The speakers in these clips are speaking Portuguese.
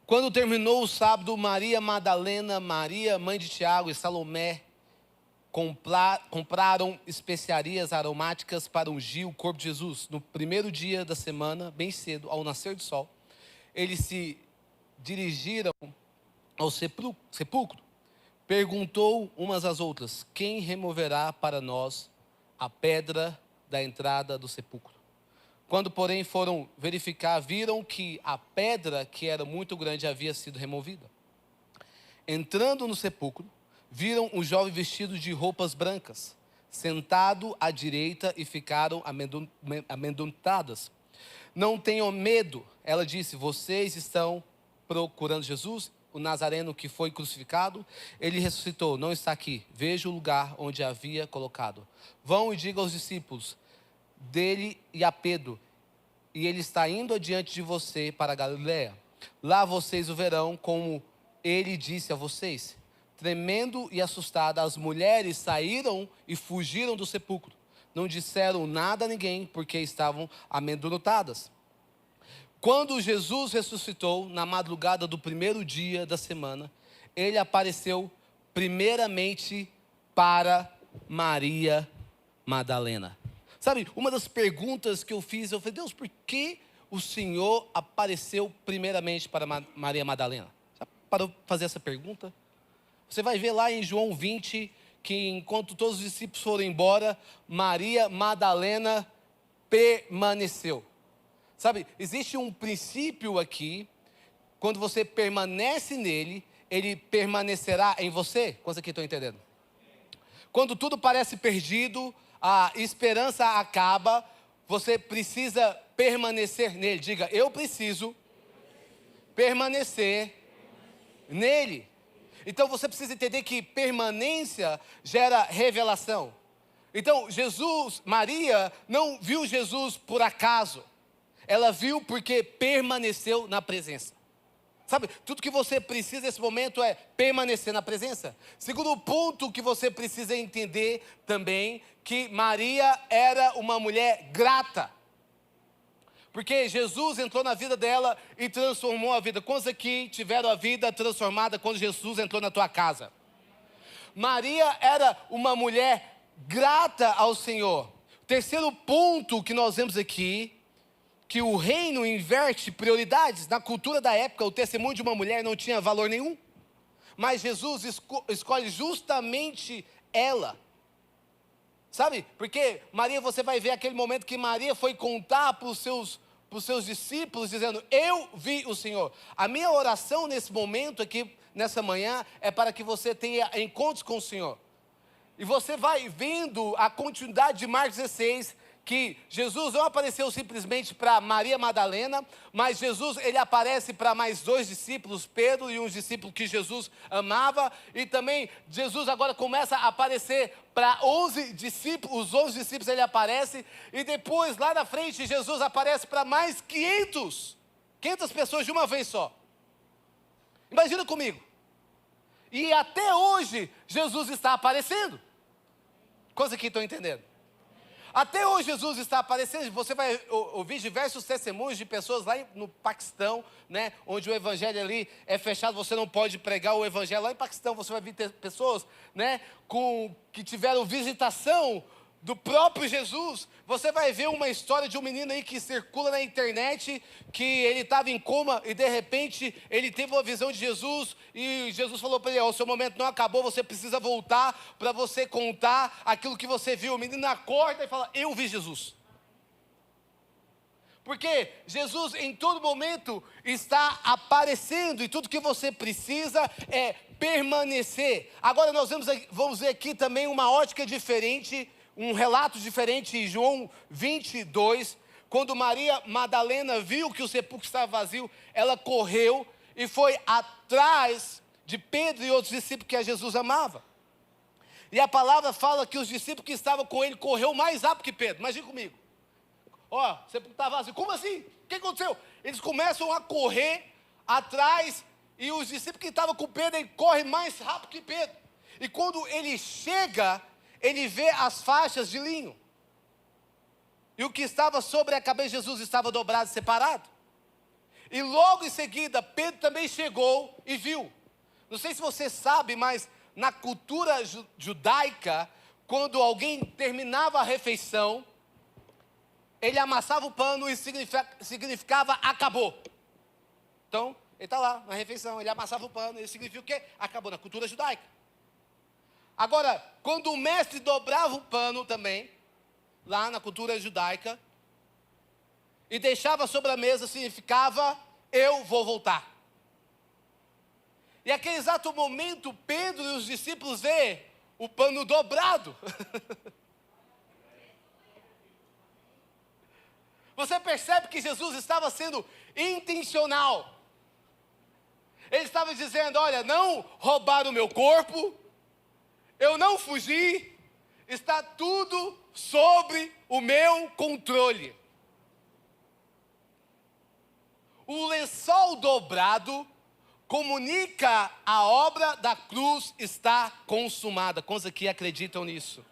Quando terminou o sábado, Maria Madalena, Maria, mãe de Tiago e Salomé compraram especiarias aromáticas para ungir o corpo de Jesus. No primeiro dia da semana, bem cedo, ao nascer do sol, eles se dirigiram ao sepulcro. Perguntou umas às outras: quem removerá para nós a pedra da entrada do sepulcro? Quando, porém, foram verificar, viram que a pedra, que era muito grande, havia sido removida. Entrando no sepulcro, viram um jovem vestido de roupas brancas, sentado à direita, e ficaram amedrontadas. Não tenham medo, ela disse, vocês estão procurando Jesus, o Nazareno que foi crucificado? Ele ressuscitou, não está aqui. Veja o lugar onde havia colocado. Vão e digam aos discípulos dele e a Pedro, e ele está indo adiante de você para a Galiléia. Lá vocês o verão, como ele disse a vocês. Tremendo e assustada, as mulheres saíram e fugiram do sepulcro. Não disseram nada a ninguém, porque estavam amedrontadas. Quando Jesus ressuscitou, na madrugada do primeiro dia da semana, ele apareceu primeiramente para Maria Madalena. Sabe, uma das perguntas que eu fiz, eu falei, Deus, por que o Senhor apareceu primeiramente para Maria Madalena? Já parou para fazer essa pergunta? Você vai ver lá em João 20, que enquanto todos os discípulos foram embora, Maria Madalena permaneceu. Sabe, existe um princípio aqui, quando você permanece nele, ele permanecerá em você. Quantos aqui estão entendendo? Quando tudo parece perdido, a esperança acaba, você precisa permanecer nele. Diga, eu preciso permanecer nele. Então você precisa entender que permanência gera revelação. Então Maria não viu Jesus por acaso. Ela viu porque permaneceu na presença. Sabe, tudo que você precisa nesse momento é permanecer na presença. Segundo ponto que você precisa entender também, que Maria era uma mulher grata. Porque Jesus entrou na vida dela e transformou a vida. Quantos aqui tiveram a vida transformada quando Jesus entrou na tua casa? Maria era uma mulher grata ao Senhor. Terceiro ponto que nós vemos aqui, que o reino inverte prioridades. Na cultura da época, o testemunho de uma mulher não tinha valor nenhum. Mas Jesus escolhe justamente ela. Sabe? Porque Maria, você vai ver aquele momento que Maria foi contar para os seus discípulos, dizendo, eu vi o Senhor. A minha oração nesse momento aqui, nessa manhã, é para que você tenha encontros com o Senhor. E você vai vendo a continuidade de Marcos 16, que Jesus não apareceu simplesmente para Maria Madalena, mas Jesus, ele aparece para mais dois discípulos, Pedro e um discípulo que Jesus amava, e também Jesus agora começa a aparecer para 11 discípulos, os 11 discípulos ele aparece, e depois lá na frente Jesus aparece para mais 500 pessoas de uma vez só. Imagina comigo. E até hoje Jesus está aparecendo. Quantos aqui estão entendendo? Até hoje Jesus está aparecendo. Você vai ouvir diversos testemunhos de pessoas lá no Paquistão, né, onde o evangelho ali é fechado, você não pode pregar o evangelho. Lá em Paquistão você vai ver pessoas, né, que tiveram visitação do próprio Jesus. Você vai ver uma história de um menino aí que circula na internet, que ele estava em coma e de repente ele teve uma visão de Jesus e Jesus falou para ele, o seu momento não acabou, você precisa voltar para você contar aquilo que você viu. O menino acorda e fala, eu vi Jesus. Porque Jesus em todo momento está aparecendo e tudo que você precisa é permanecer. Agora nós vamos ver aqui também uma ótica diferente, um relato diferente em João 22, quando Maria Madalena viu que o sepulcro estava vazio, ela correu e foi atrás de Pedro e outros discípulos que a Jesus amava. E a palavra fala que os discípulos que estavam com ele correu mais rápido que Pedro. Imagina comigo. Ó, o sepulcro estava vazio. Como assim? O que aconteceu? Eles começam a correr atrás e os discípulos que estavam com Pedro, ele corre mais rápido que Pedro. E quando ele chega, ele vê as faixas de linho. E o que estava sobre a cabeça de Jesus estava dobrado e separado. E logo em seguida, Pedro também chegou e viu. Não sei se você sabe, mas na cultura judaica, quando alguém terminava a refeição, ele amassava o pano e significava acabou. Então, ele está lá na refeição, ele amassava o pano, ele significa o quê? Acabou, na cultura judaica. Agora, quando o mestre dobrava o pano também, lá na cultura judaica, e deixava sobre a mesa, significava, eu vou voltar. E naquele exato momento, Pedro e os discípulos vê o pano dobrado. Você percebe que Jesus estava sendo intencional. Ele estava dizendo, olha, não roubaram o meu corpo, eu não fugi, está tudo sobre o meu controle. O lençol dobrado comunica a obra da cruz está consumada. Quantos aqui acreditam nisso?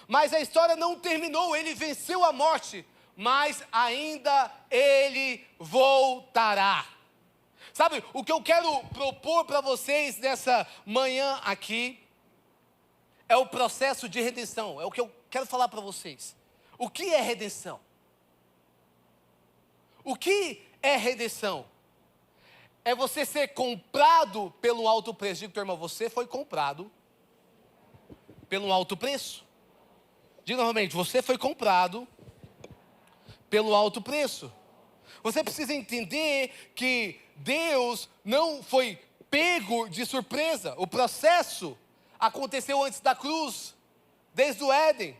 Mas a história não terminou, ele venceu a morte, mas ainda ele voltará. Sabe, o que eu quero propor para vocês nessa manhã aqui, é o processo de redenção, é o que eu quero falar para vocês. O que é redenção? O que é redenção? É você ser comprado pelo alto preço. Diga, irmão, você foi comprado pelo alto preço. Diga novamente, você foi comprado pelo alto preço. Você precisa entender que Deus não foi pego de surpresa. O processo aconteceu antes da cruz, desde o Éden.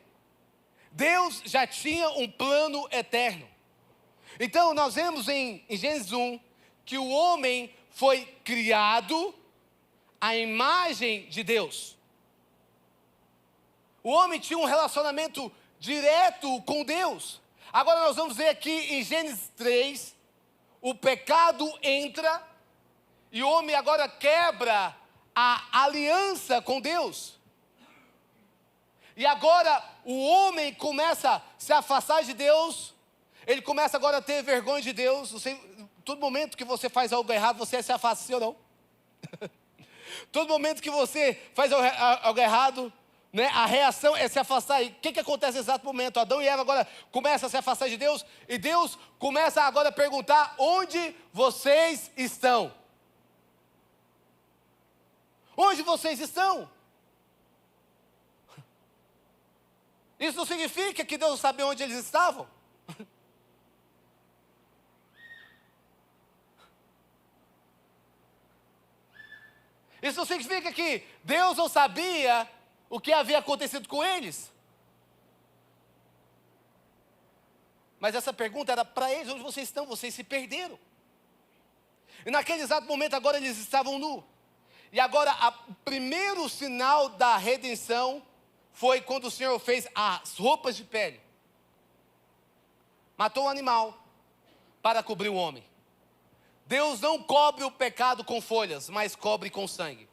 Deus já tinha um plano eterno. Então nós vemos em Gênesis 1, que o homem foi criado à imagem de Deus. O homem tinha um relacionamento direto com Deus. Agora nós vamos ver aqui em Gênesis 3, o pecado entra e o homem agora quebra a aliança com Deus. E agora o homem começa a se afastar de Deus, ele começa agora a ter vergonha de Deus. Todo momento que você faz algo errado, você se afasta, sim ou não? Todo momento que você faz algo errado, né, a reação é se afastar. E o que acontece nesse exato momento? Adão e Eva agora começam a se afastar de Deus, e Deus começa agora a perguntar, onde vocês estão? Onde vocês estão? Isso não significa que Deus sabia onde eles estavam. Isso não significa que Deus não sabia o que havia acontecido com eles. Mas essa pergunta era para eles, onde vocês estão? Vocês se perderam. E naquele exato momento agora eles estavam nus. E agora o primeiro sinal da redenção foi quando o Senhor fez as roupas de pele. Matou um animal para cobrir o homem. Deus não cobre o pecado com folhas, mas cobre com sangue.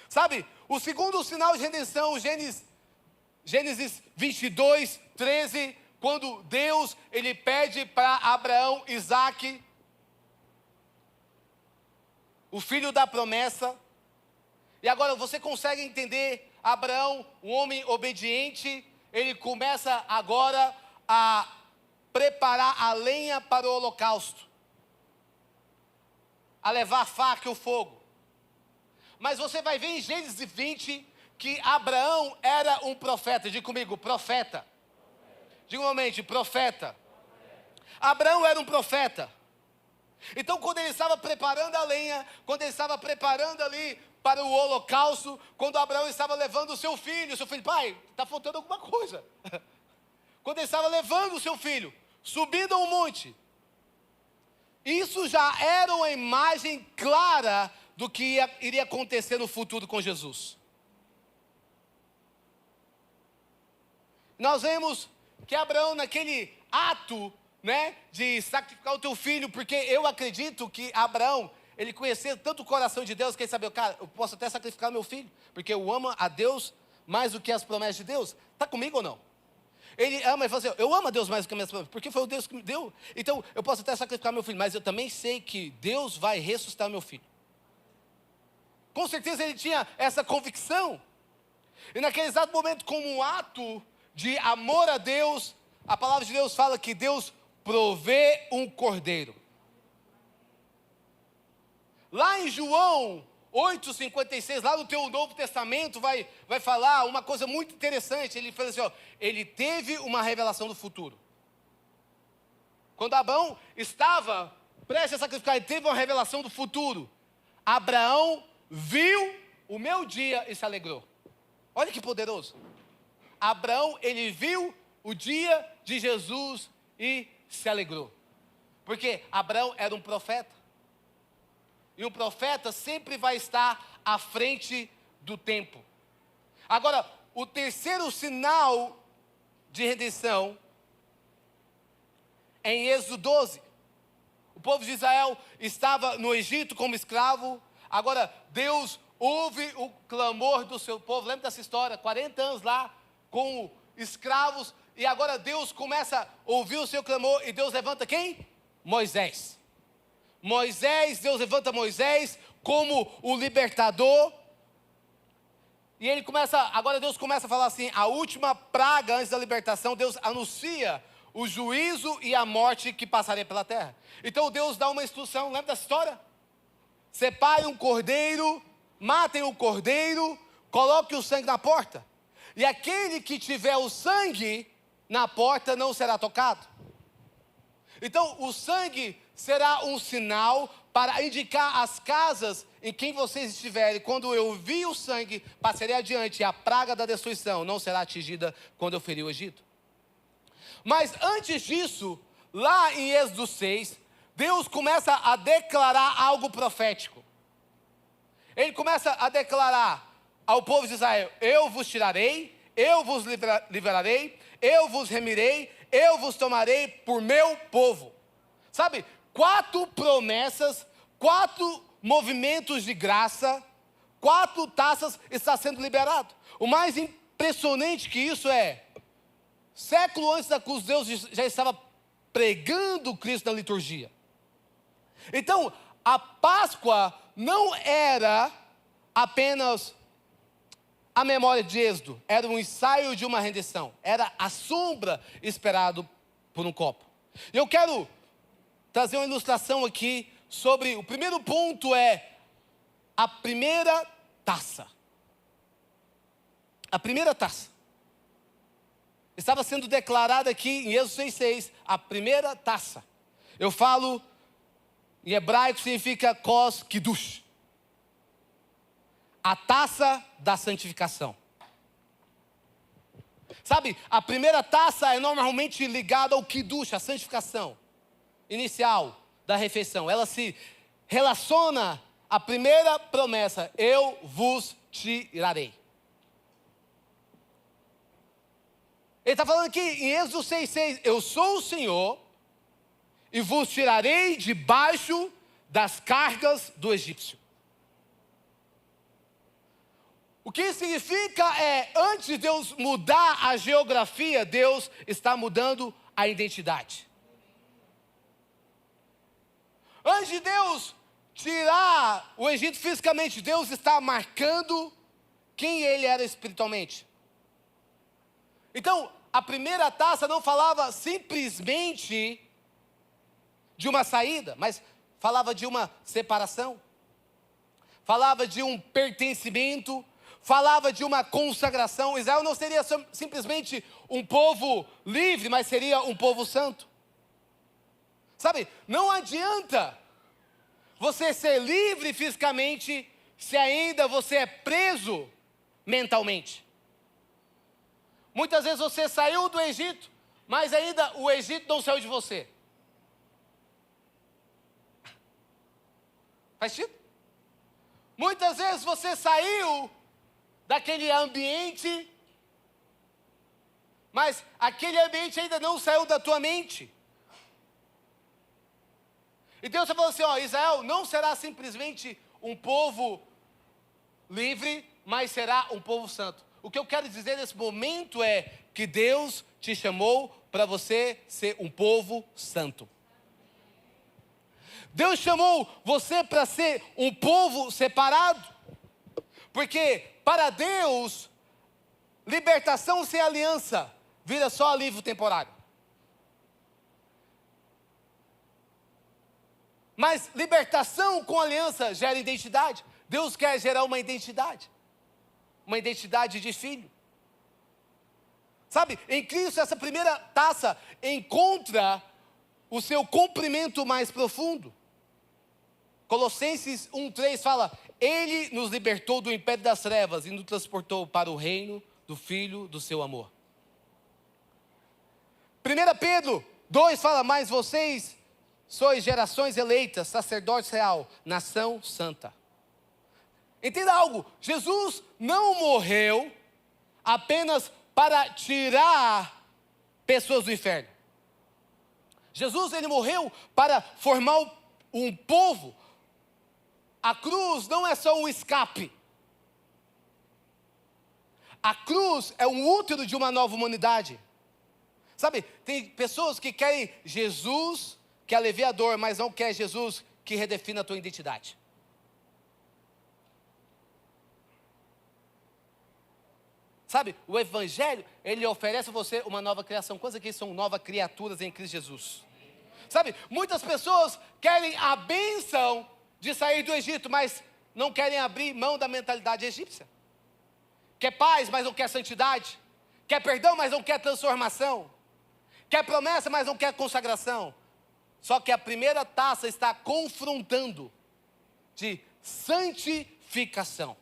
Sabe, o segundo sinal de redenção, Gênesis 22, 13, quando Deus, ele pede para Abraão, Isaque, o filho da promessa. E agora você consegue entender, Abraão, um homem obediente, ele começa agora a preparar a lenha para o holocausto, a levar a faca e o fogo. Mas você vai ver em Gênesis 20 que Abraão era um profeta. Diga comigo, profeta. Diga uma mente, profeta. Abraão era um profeta. Então quando ele estava preparando a lenha, quando ele estava preparando ali para o holocausto, quando Abraão estava levando o seu filho, pai, está faltando alguma coisa. Quando ele estava levando o seu filho, subindo a um monte, isso já era uma imagem clara do que iria acontecer no futuro com Jesus. Nós vemos que Abraão, naquele ato, né, de sacrificar o teu filho, porque eu acredito que Abraão, ele conhecia tanto o coração de Deus, que ele sabia, cara, eu posso até sacrificar meu filho, porque eu amo a Deus mais do que as promessas de Deus. Está comigo ou não? Ele ama e fala assim, eu amo a Deus mais do que a minha família, porque foi o Deus que me deu. Então, eu posso até sacrificar meu filho, mas eu também sei que Deus vai ressuscitar meu filho. Com certeza ele tinha essa convicção. E naquele exato momento, como um ato de amor a Deus, a palavra de Deus fala que Deus provê um cordeiro. Lá em João 8,56, lá no teu Novo Testamento, vai falar uma coisa muito interessante. Ele fala assim, ele teve uma revelação do futuro. Quando Abraão estava prestes a sacrificar, ele teve uma revelação do futuro. Abraão viu o meu dia e se alegrou. Olha que poderoso. Abraão, ele viu o dia de Jesus e se alegrou. Porque Abraão era um profeta. E o profeta sempre vai estar à frente do tempo. Agora, o terceiro sinal de redenção é em Êxodo 12. O povo de Israel estava no Egito como escravo. Agora, Deus ouve o clamor do seu povo. Lembra dessa história? 40 anos lá com escravos. E agora Deus começa a ouvir o seu clamor. E Deus levanta quem? Moisés. Deus levanta Moisés como o libertador. E agora Deus começa a falar assim, a última praga antes da libertação, Deus anuncia o juízo e a morte que passaria pela terra. Então Deus dá uma instrução, lembra dessa história? Separem um cordeiro, matem o cordeiro, coloquem o sangue na porta. E aquele que tiver o sangue na porta não será tocado. Então o sangue será um sinal para indicar as casas em quem vocês estiverem. Quando eu vi o sangue, passarei adiante, e a praga da destruição não será atingida quando eu ferir o Egito. Mas antes disso, lá em Êxodo 6, Deus começa a declarar algo profético. Ele começa a declarar ao povo de Israel, eu vos tirarei, eu vos livrarei, eu vos remirei, eu vos tomarei por meu povo. Sabe, 4 promessas, 4 movimentos de graça, 4 taças está sendo liberado. O mais impressionante que isso é, século antes da cruz, Deus já estava pregando Cristo na liturgia. Então, a Páscoa não era apenas a memória de Êxodo, era um ensaio de uma redenção, era a sombra esperado por um copo. Eu quero trazer uma ilustração aqui sobre, o primeiro ponto é a primeira taça. A primeira taça. Estava sendo declarada aqui em Êxodo 6,6, a primeira taça. Eu falo, em hebraico significa kos kiddush. A taça da santificação. Sabe, a primeira taça é normalmente ligada ao kiddush, a santificação inicial da refeição. Ela se relaciona à primeira promessa, eu vos tirarei. Ele está falando aqui em Êxodo 6,6, eu sou o Senhor e vos tirarei debaixo das cargas do egípcio. O que significa é, antes de Deus mudar a geografia, Deus está mudando a identidade. Antes de Deus tirar o Egito fisicamente, Deus está marcando quem ele era espiritualmente. Então, a primeira taça não falava simplesmente de uma saída, mas falava de uma separação. Falava de um pertencimento, falava de uma consagração. Israel não seria simplesmente um povo livre, mas seria um povo santo. Sabe, não adianta você ser livre fisicamente se ainda você é preso mentalmente. Muitas vezes você saiu do Egito, mas ainda o Egito não saiu de você. Faz sentido? Muitas vezes você saiu daquele ambiente, mas aquele ambiente ainda não saiu da tua mente. E Deus falou assim, Israel não será simplesmente um povo livre, mas será um povo santo. O que eu quero dizer nesse momento é que Deus te chamou para você ser um povo santo. Deus chamou você para ser um povo separado. Porque para Deus, libertação sem aliança vira só alívio temporário. Mas libertação com aliança gera identidade. Deus quer gerar uma identidade de filho. Sabe, em Cristo essa primeira taça encontra o seu comprimento mais profundo. Colossenses 1:3 fala: Ele nos libertou do império das trevas e nos transportou para o reino do Filho do seu amor. 1 Pedro 2 fala: Mas vocês sois gerações eleitas, sacerdócio real, nação santa. Entenda algo, Jesus não morreu apenas para tirar pessoas do inferno. Jesus, ele morreu para formar um povo. A cruz não é só um escape. A cruz é um útero de uma nova humanidade. Sabe, tem pessoas que querem Jesus que alivia a dor, mas não quer Jesus que redefina a tua identidade. Sabe, o Evangelho, ele oferece a você uma nova criação. Quantos aqui são novas criaturas em Cristo Jesus? Sabe, muitas pessoas querem a bênção de sair do Egito, mas não querem abrir mão da mentalidade egípcia. Quer paz, mas não quer santidade. Quer perdão, mas não quer transformação. Quer promessa, mas não quer consagração. Só que a primeira taça está confrontando de santificação.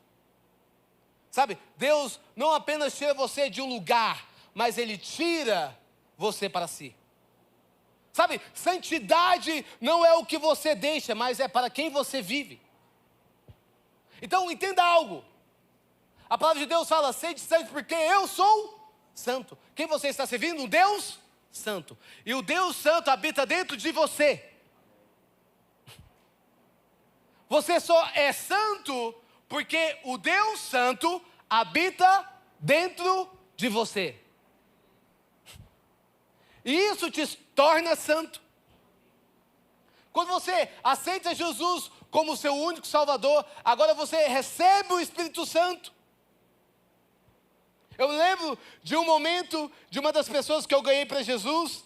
Sabe, Deus não apenas tira você de um lugar, mas Ele tira você para si. Sabe, santidade não é o que você deixa, mas é para quem você vive. Então entenda algo. A palavra de Deus fala: sede santos porque eu sou santo. Quem você está servindo? Um Deus santo. E o Deus santo habita dentro de você. Você só é santo porque o Deus santo habita dentro de você. E isso te torna santo. Quando você aceita Jesus como seu único Salvador, agora você recebe o Espírito Santo. Eu lembro de um momento de uma das pessoas que eu ganhei para Jesus.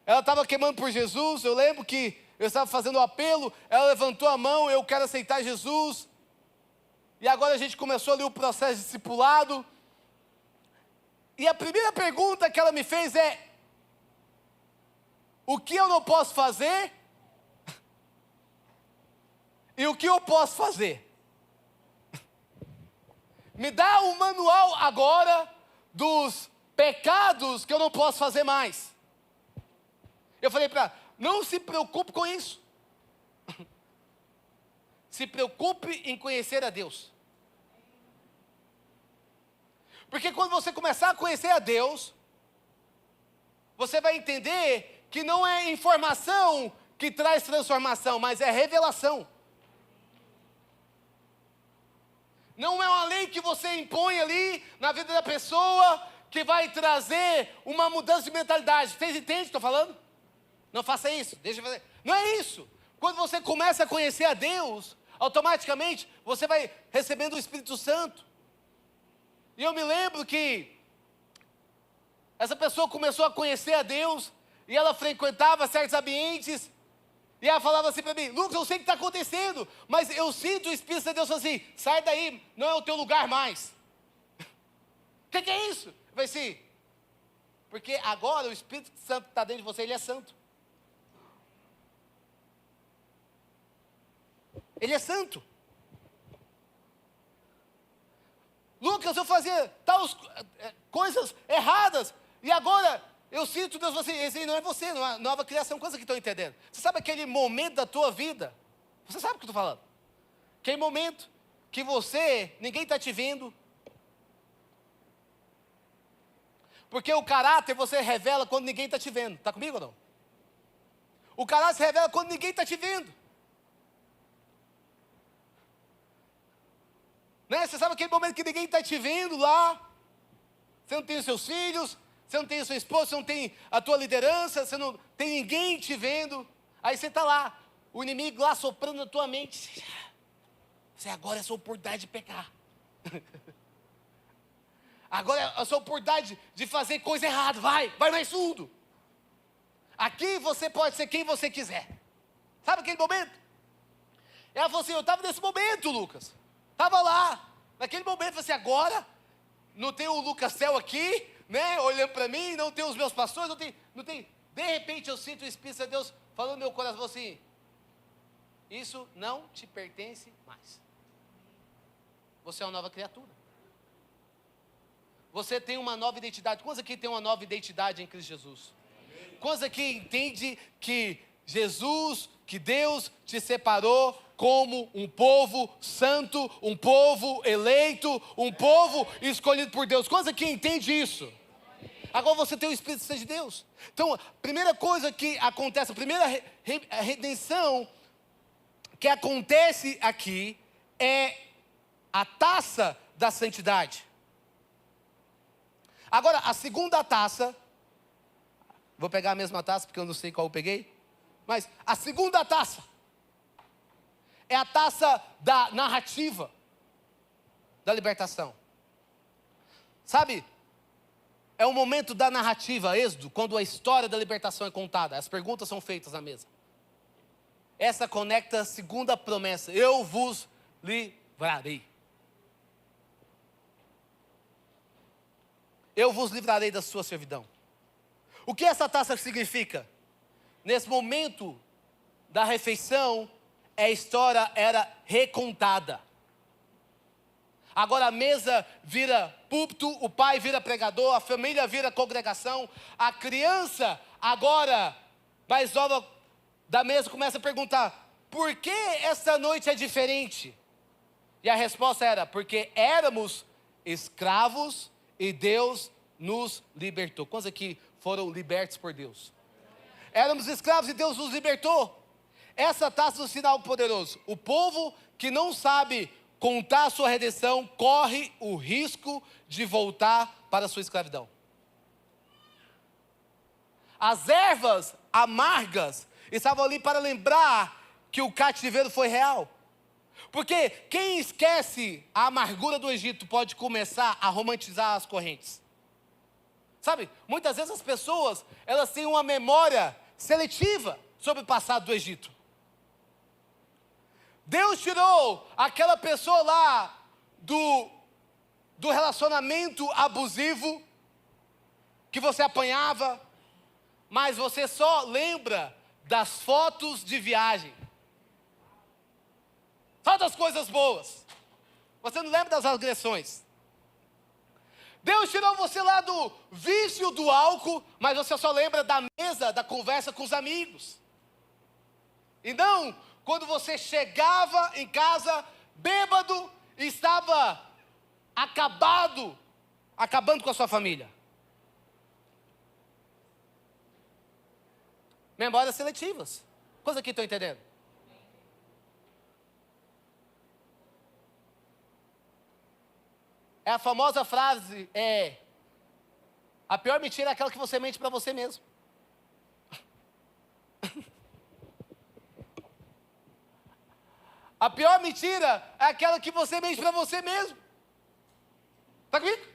Ela estava queimando por Jesus. Eu lembro que eu estava fazendo o apelo. Ela levantou a mão: eu quero aceitar Jesus. E agora a gente começou ali o processo de discipulado. E a primeira pergunta que ela me fez é: o que eu não posso fazer? E o que eu posso fazer? Me dá um manual agora dos pecados que eu não posso fazer mais. Eu falei para ela: não se preocupe com isso. Se preocupe em conhecer a Deus. Porque quando você começar a conhecer a Deus, você vai entender que não é informação que traz transformação, mas é revelação. Não é uma lei que você impõe ali na vida da pessoa que vai trazer uma mudança de mentalidade. Vocês entendem o que estou falando? Não faça isso, deixa eu fazer. Não é isso. Quando você começa a conhecer a Deus, automaticamente você vai recebendo o Espírito Santo. E eu me lembro que essa pessoa começou a conhecer a Deus e ela frequentava certos ambientes. E ela falava assim para mim: Lucas, eu sei o que está acontecendo, mas eu sinto o Espírito de Deus assim: sai daí, não é o teu lugar mais. O que é isso? Eu falei assim: porque agora o Espírito Santo está dentro de você, ele é santo. Ele é santo. Lucas, eu fazia tais coisas erradas, e agora eu sinto Deus assim: esse não é você, não é nova criação. Coisa que estão entendendo. Você sabe aquele momento da tua vida? Você sabe o que eu estou falando? Aquele momento que ninguém está te vendo. Porque o caráter você revela quando ninguém está te vendo. Está comigo ou não? O caráter se revela quando ninguém está te vendo. Né? Você sabe aquele momento que ninguém está te vendo lá? Você não tem os seus filhos. Você não tem a sua esposa, você não tem a tua liderança, você não tem ninguém te vendo. Aí você está lá, o inimigo lá soprando na tua mente. Você agora é a sua oportunidade de pecar. Agora é a sua oportunidade de fazer coisa errada. Vai mais fundo. Aqui você pode ser quem você quiser. Sabe aquele momento? Ela falou assim, eu estava nesse momento, Lucas. Estava lá, naquele momento, eu falei assim, agora, não tem o Lucas Céu aqui, né, olhando para mim, não tem os meus pastores, não tem. De repente eu sinto o Espírito de Deus falando no meu coração assim, isso não te pertence mais. Você é uma nova criatura. Você tem uma nova identidade. Quantos aqui tem uma nova identidade em Cristo Jesus? Quantos aqui entende que Jesus, que Deus te separou como um povo santo, um povo eleito, um povo escolhido por Deus? Quantos aqui entende isso? Agora você tem o Espírito Santo de Deus. Então, a primeira coisa que acontece, a primeira redenção que acontece aqui é a taça da santidade. Agora, a segunda taça, vou pegar a mesma taça porque eu não sei qual eu peguei, mas a segunda taça é a taça da narrativa da libertação. Sabe, é o momento da narrativa, Êxodo, quando a história da libertação é contada, as perguntas são feitas na mesa. Essa conecta a segunda promessa, eu vos livrarei. Eu vos livrarei da sua servidão. O que essa taça significa? Nesse momento da refeição, a história era recontada. Agora a mesa vira púlpito, o pai vira pregador, a família vira congregação. A criança, agora mais nova da mesa, começa a perguntar, por que essa noite é diferente? E a resposta era, porque éramos escravos e Deus nos libertou. Quantos aqui foram libertos por Deus? Éramos escravos e Deus nos libertou. Essa taça é um sinal poderoso. O povo que não sabe contar a sua redenção corre o risco de voltar para a sua escravidão. As ervas amargas estavam ali para lembrar que o cativeiro foi real. Porque quem esquece a amargura do Egito pode começar a romantizar as correntes. Sabe, muitas vezes as pessoas, elas têm uma memória seletiva sobre o passado do Egito. Deus tirou aquela pessoa lá do relacionamento abusivo que você apanhava, mas você só lembra das fotos de viagem. Só das coisas boas. Você não lembra das agressões. Deus tirou você lá do vício do álcool, mas você só lembra da mesa, da conversa com os amigos. E não quando você chegava em casa bêbado e estava acabando com a sua família. Memórias seletivas. Coisa que estão entendendo? É a famosa frase, a pior mentira é aquela que você mente para você mesmo. A pior mentira é aquela que você mente para você mesmo. Está comigo?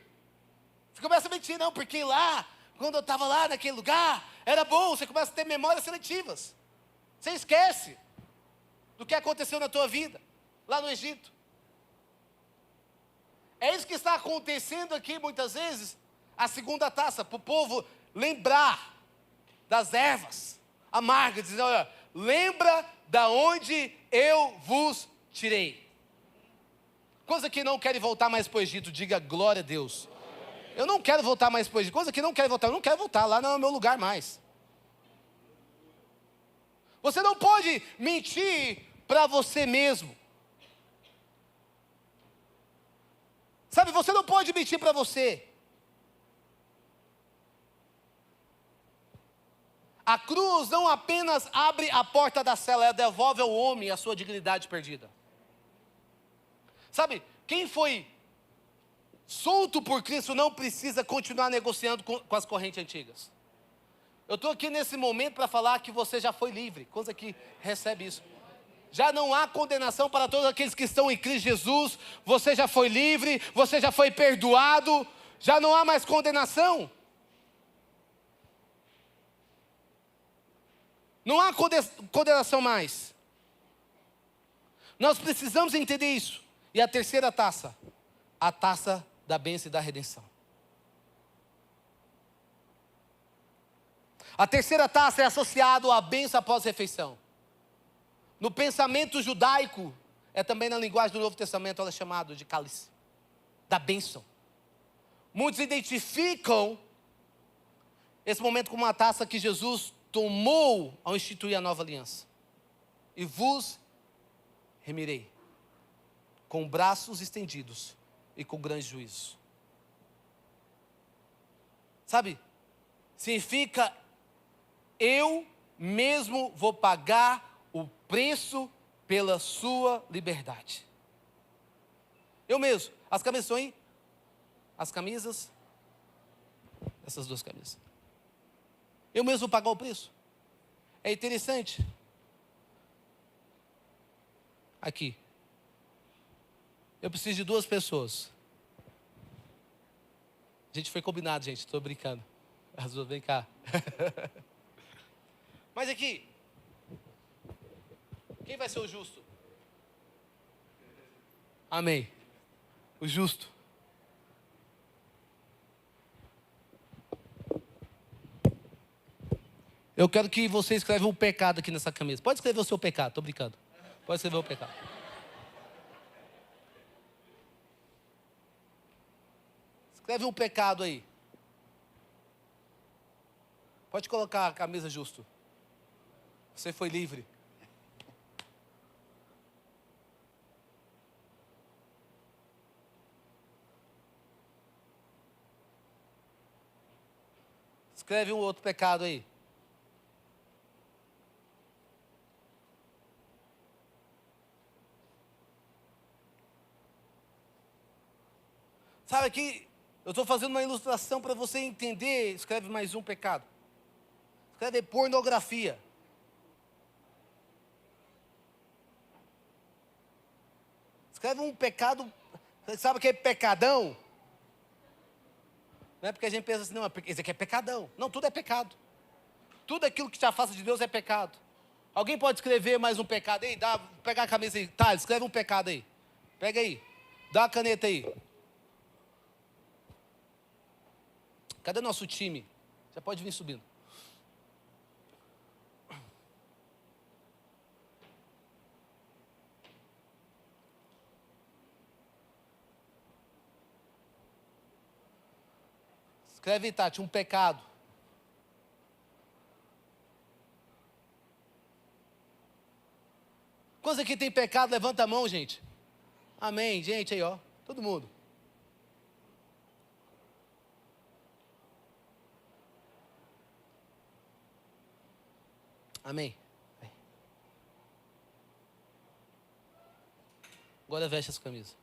Você começa a mentir, não, porque lá, quando eu estava lá naquele lugar, era bom, você começa a ter memórias seletivas. Você esquece do que aconteceu na tua vida, lá no Egito. É isso que está acontecendo aqui muitas vezes, a segunda taça, para o povo lembrar das ervas amargas, dizendo, olha, lembra da onde eu vos tirei. Coisa que não querem voltar mais para o Egito, diga glória a Deus. Eu não quero voltar mais para o Egito. Coisa que não querem voltar, eu não quero voltar, lá não é o meu lugar mais. Você não pode mentir para você mesmo. Sabe, você não pode mentir para você. A cruz não apenas abre a porta da cela, ela devolve ao homem a sua dignidade perdida. Sabe, quem foi solto por Cristo, não precisa continuar negociando com as correntes antigas. Eu estou aqui nesse momento para falar que você já foi livre. Quantos aqui recebe isso? Já não há condenação para todos aqueles que estão em Cristo Jesus. Você já foi livre, você já foi perdoado. Já não há mais condenação. Não há condenação mais. Nós precisamos entender isso. E a terceira taça, a taça da bênção e da redenção. A terceira taça é associada à bênção após a refeição. No pensamento judaico, é também na linguagem do Novo Testamento, ela é chamada de cálice, da bênção. Muitos identificam esse momento como uma taça que Jesus tomou ao instituir a nova aliança. E vos remirei, com braços estendidos e com grande juízo. Sabe, significa eu mesmo vou pagar o preço pela sua liberdade. Eu mesmo. As camisas estão aí? As camisas. Essas duas camisas. Eu mesmo vou pagar o preço. É interessante. Aqui. Eu preciso de 2 pessoas. A gente foi combinado, gente. Estou brincando. As duas, vem cá. Mas aqui. Quem vai ser o justo? Amém. O justo. Eu quero que você escreva um pecado aqui nessa camisa. Pode escrever o seu pecado, estou brincando. Pode escrever o pecado. Escreve um pecado aí. Pode colocar a camisa justo. Você foi livre. Escreve um outro pecado aí. Sabe aqui, eu estou fazendo uma ilustração para você entender. Escreve mais um pecado. Escreve pornografia. Escreve um pecado. Sabe o que é pecadão? Não é porque a gente pensa assim, não, isso aqui é pecadão. Não, tudo é pecado. Tudo aquilo que te afasta de Deus é pecado. Alguém pode escrever mais um pecado aí? Pega a camisa aí. Tá, escreve um pecado aí. Pega aí. Dá a caneta aí. Cadê nosso time? Já pode vir subindo. Escreve aí, Tati, um pecado. Quantos aqui tem pecado? Levanta a mão, gente. Amém, gente, aí, ó. Todo mundo. Amém. Agora veste as camisas.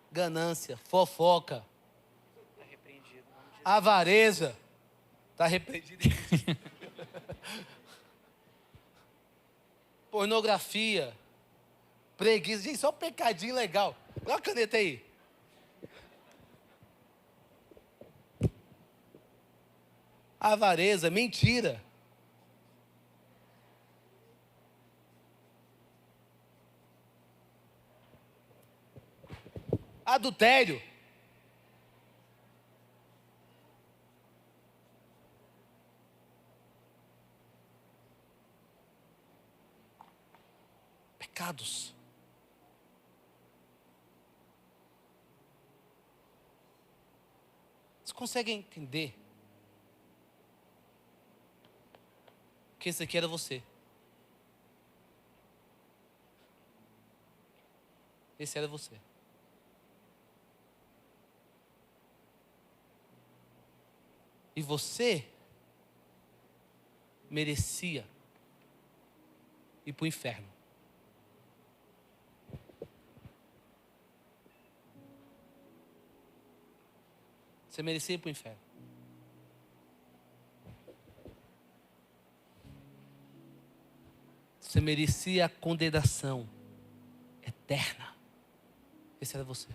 Ganância, fofoca, Está repreendido. avareza, está repreendido. Pornografia, preguiça, gente, só um pecadinho legal. Dá a caneta aí. Avareza, mentira. Adultério. Pecados. Vocês conseguem entender que esse aqui era você? Esse era você. E você merecia ir para o inferno. Você merecia ir para o inferno. Você merecia a condenação eterna. Esse era você.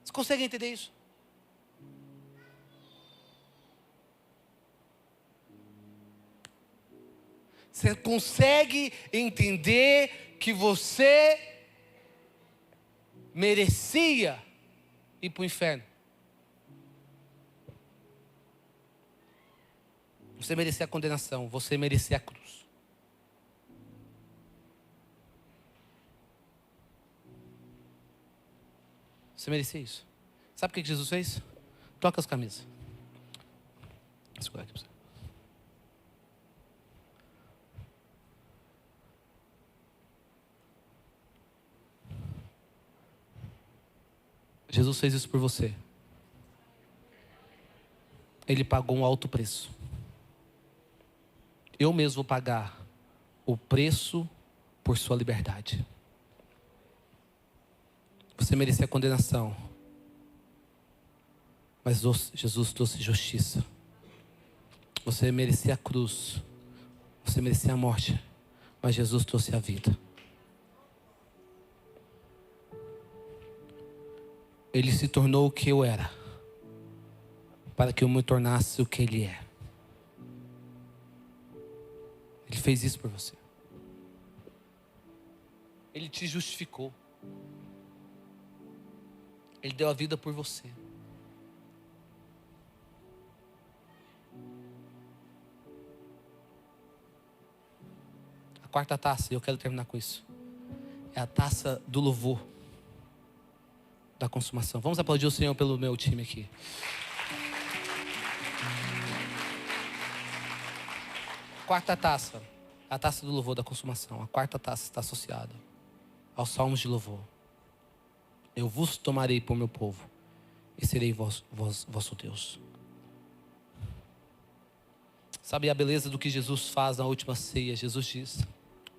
Você consegue entender isso? Você consegue entender que você merecia ir para o inferno? Você merecia a condenação, você merecia a cruz. Você merecia isso. Sabe o que Jesus fez? Troca as camisas. Escolhe aqui para você. Jesus fez isso por você. Ele pagou um alto preço. Eu mesmo vou pagar o preço por sua liberdade. Você merecia a condenação, mas Jesus trouxe justiça. Você merecia a cruz, você merecia a morte, mas Jesus trouxe a vida. Ele se tornou o que eu era, para que eu me tornasse o que Ele é. Ele fez isso por você. Ele te justificou. Ele deu a vida por você. A quarta taça, e eu quero terminar com isso, é a taça do louvor, da consumação. Vamos aplaudir o Senhor pelo meu time aqui. Quarta taça, a taça do louvor da consumação. A quarta taça está associada aos salmos de louvor. Eu vos tomarei por meu povo e serei vosso Deus. Sabe a beleza do que Jesus faz na última ceia? Jesus diz: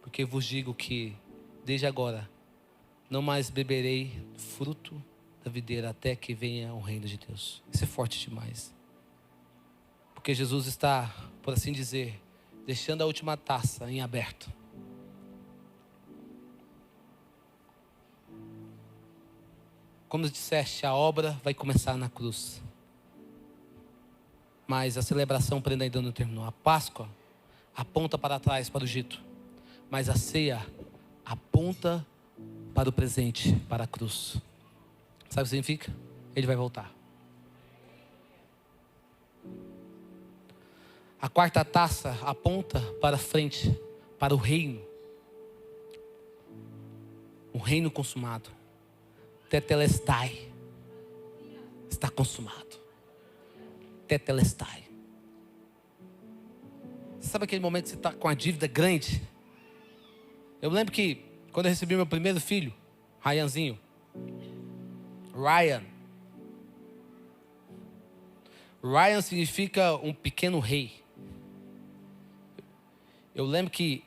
porque vos digo que desde agora não mais beberei fruto da videira até que venha o reino de Deus. Isso é forte demais. Porque Jesus está, por assim dizer, deixando a última taça em aberto. Como disseste, a obra vai começar na cruz. Mas a celebração por ainda não terminou. A Páscoa aponta para trás, para o Egito. Mas a ceia aponta para o presente, para a cruz. Sabe o que significa? Ele vai voltar. A quarta taça aponta para frente, para o reino. O reino consumado. Tetelestai. Está consumado. Tetelestai. Sabe aquele momento que você está com a dívida grande? Eu lembro que quando eu recebi meu primeiro filho, Ryan. Ryan significa um pequeno rei. Eu lembro que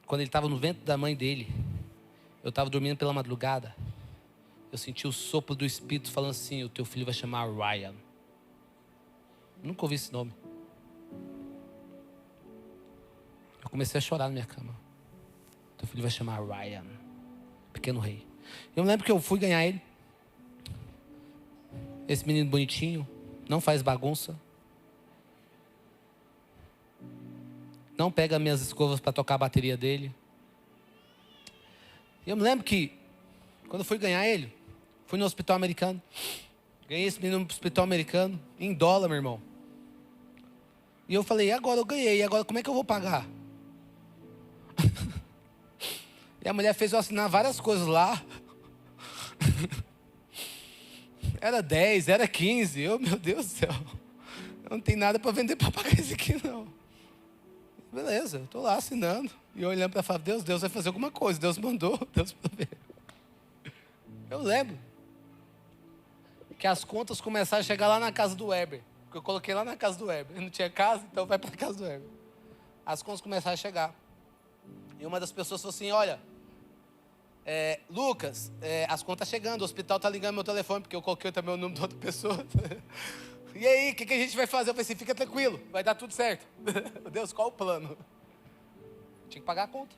quando ele estava no ventre da mãe dele, eu estava dormindo pela madrugada. Eu senti o sopro do Espírito falando assim: o teu filho vai chamar Ryan. Nunca ouvi esse nome. Eu comecei a chorar na minha cama. Teu filho vai chamar Ryan, pequeno rei. Eu lembro que eu fui ganhar ele. Esse menino bonitinho, não faz bagunça. Não pega minhas escovas para tocar a bateria dele. E eu me lembro que, quando eu fui ganhar ele, fui no hospital americano. Ganhei esse menino no hospital americano, em dólar, meu irmão. E eu falei: agora eu ganhei, e agora como é que eu vou pagar? E a mulher fez eu assinar várias coisas lá. Era 10, era 15. Meu Deus do céu. Eu não tenho nada para vender para pagar isso aqui, não. Beleza, eu estou lá assinando. E eu olhando para falar: Deus vai fazer alguma coisa. Deus mandou, Deus proveu. Eu lembro que as contas começaram a chegar lá na casa do Weber. Porque eu coloquei lá na casa do Weber. Não tinha casa, então vai para a casa do Weber. As contas começaram a chegar. E uma das pessoas falou assim, olha, Lucas, as contas chegando, o hospital está ligando meu telefone, porque eu coloquei também o nome de outra pessoa. E aí, o que a gente vai fazer? Eu falei assim, fica tranquilo, vai dar tudo certo. Deus, qual o plano? Tinha que pagar a conta.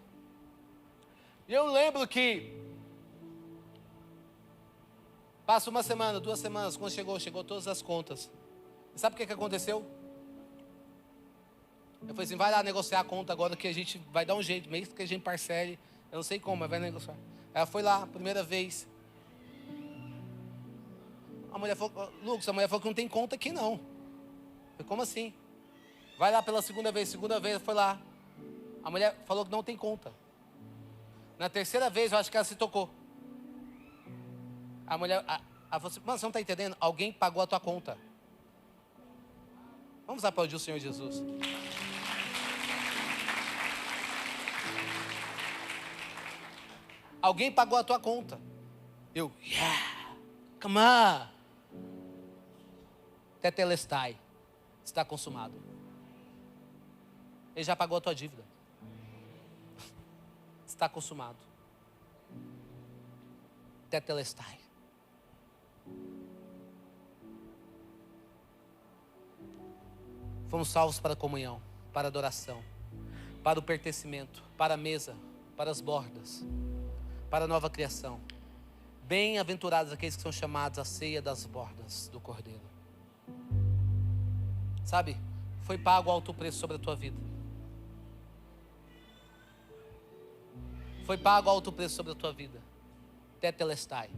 E eu lembro que passa uma semana, 2 semanas, quando chegou todas as contas. E sabe o que aconteceu? Eu falei assim, vai lá negociar a conta agora que a gente vai dar um jeito, mesmo que a gente parcele, eu não sei como, mas vai negociar. Ela foi lá, primeira vez. A mulher falou, Lucas, a mulher falou que não tem conta aqui não. Eu falei, como assim? Vai lá pela segunda vez, foi lá. A mulher falou que não tem conta. Na terceira vez, eu acho que ela se tocou. A mulher, falou assim, mano, você não está entendendo? Alguém pagou a tua conta. Vamos aplaudir o Senhor Jesus. Alguém pagou a tua conta. Eu, yeah, come on. Tetelestai, está consumado. Ele já pagou a tua dívida. Está consumado. Tetelestai. Fomos salvos para a comunhão, para a adoração, para o pertencimento, para a mesa, para as bordas, para a nova criação. Bem-aventurados aqueles que são chamados à ceia das bordas do Cordeiro. Sabe, foi pago alto preço sobre a tua vida. Foi pago alto preço sobre a tua vida. Tetelestai.